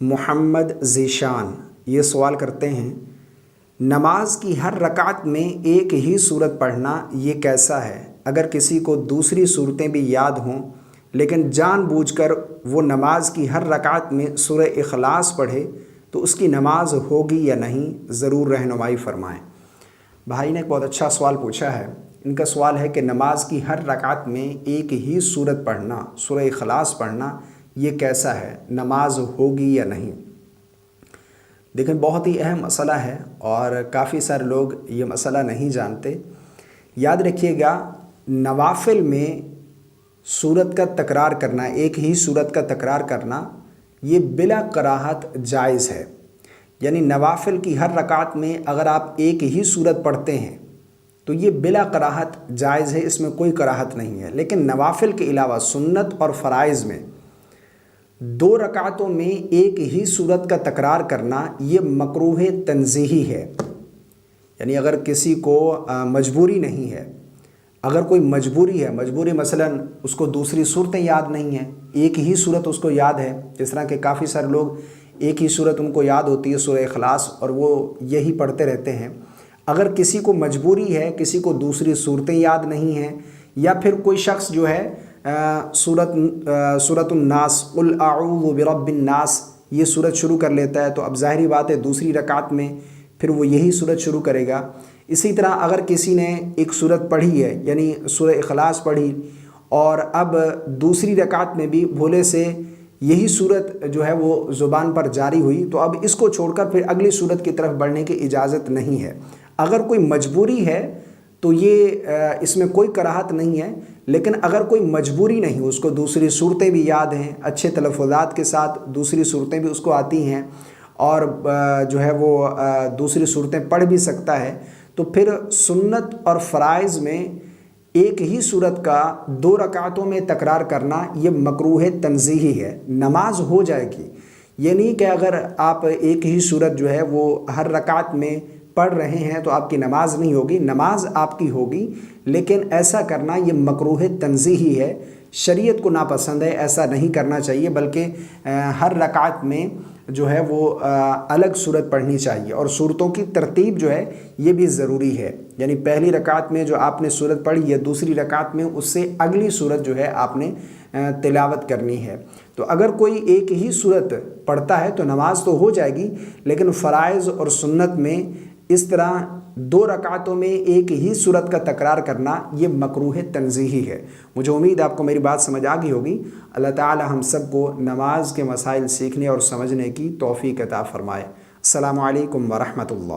محمد ذیشان یہ سوال کرتے ہیں، نماز کی ہر رکعت میں ایک ہی صورت پڑھنا یہ کیسا ہے؟ اگر کسی کو دوسری صورتیں بھی یاد ہوں لیکن جان بوجھ کر وہ نماز کی ہر رکعت میں سورہ اخلاص پڑھے تو اس کی نماز ہوگی یا نہیں؟ ضرور رہنمائی فرمائیں۔ بھائی نے ایک بہت اچھا سوال پوچھا ہے۔ ان کا سوال ہے کہ نماز کی ہر رکعت میں ایک ہی صورت پڑھنا، سورہ اخلاص پڑھنا، یہ کیسا ہے؟ نماز ہوگی یا نہیں؟ دیکھیں، بہت ہی اہم مسئلہ ہے اور کافی سارے لوگ یہ مسئلہ نہیں جانتے۔ یاد رکھیے گا، نوافل میں سورت کا تکرار کرنا، ایک ہی سورت کا تکرار کرنا، یہ بلا کراہت جائز ہے۔ یعنی نوافل کی ہر رکعت میں اگر آپ ایک ہی سورت پڑھتے ہیں تو یہ بلا کراہت جائز ہے، اس میں کوئی کراہت نہیں ہے۔ لیکن نوافل کے علاوہ سنت اور فرائض میں 2 رکعتوں میں ایک ہی سورت کا تکرار کرنا یہ مکروہ تنزیہی ہے۔ یعنی اگر کسی کو مجبوری نہیں ہے، اگر کوئی مجبوری مثلاً اس کو دوسری صورتیں یاد نہیں ہیں، ایک ہی صورت اس کو یاد ہے، جس طرح کہ کافی سارے لوگ ایک ہی صورت ان کو یاد ہوتی ہے سورہ اخلاص، اور وہ یہی پڑھتے رہتے ہیں۔ اگر کسی کو مجبوری ہے، کسی کو دوسری صورتیں یاد نہیں ہیں، یا پھر کوئی شخص جو ہے سورۃ الناس، قل اعوذ برب الناس، یہ صورت شروع کر لیتا ہے، تو اب ظاہری بات ہے دوسری رکعت میں پھر وہ یہی صورت شروع کرے گا۔ اسی طرح اگر کسی نے ایک صورت پڑھی ہے، یعنی سورہ اخلاص پڑھی، اور اب دوسری رکعت میں بھی بھولے سے یہی صورت جو ہے وہ زبان پر جاری ہوئی، تو اب اس کو چھوڑ کر پھر اگلی صورت کی طرف بڑھنے کی اجازت نہیں ہے۔ اگر کوئی مجبوری ہے تو یہ اس میں کوئی کراہت نہیں ہے۔ لیکن اگر کوئی مجبوری نہیں، اس کو دوسری صورتیں بھی یاد ہیں، اچھے تلفظات کے ساتھ دوسری صورتیں بھی اس کو آتی ہیں، اور جو ہے وہ دوسری صورتیں پڑھ بھی سکتا ہے، تو پھر سنت اور فرائض میں ایک ہی صورت کا 2 رکعتوں میں تکرار کرنا یہ مکروہ تنزیہی ہے۔ نماز ہو جائے گی، یہ نہیں کہ اگر آپ ایک ہی صورت جو ہے وہ ہر رکعت میں پڑھ رہے ہیں تو آپ کی نماز نہیں ہوگی، نماز آپ کی ہوگی، لیکن ایسا کرنا یہ مکروہ تنزیہی ہے، شریعت کو ناپسند ہے، ایسا نہیں کرنا چاہیے، بلکہ ہر رکعت میں جو ہے وہ الگ صورت پڑھنی چاہیے، اور صورتوں کی ترتیب جو ہے یہ بھی ضروری ہے۔ یعنی پہلی رکعت میں جو آپ نے صورت پڑھی یا دوسری رکعت میں اس سے اگلی صورت جو ہے آپ نے تلاوت کرنی ہے۔ تو اگر کوئی ایک ہی صورت پڑھتا ہے تو نماز تو ہو جائے گی، لیکن فرائض اور سنت میں اس طرح 2 رکعتوں میں ایک ہی صورت کا تکرار کرنا یہ مکروہ تنزیہی ہے۔ مجھے امید ہے آپ کو میری بات سمجھ آ گئی ہوگی۔ اللہ تعالی ہم سب کو نماز کے مسائل سیکھنے اور سمجھنے کی توفیق عطا فرمائے۔ السلام علیکم ورحمۃ اللہ۔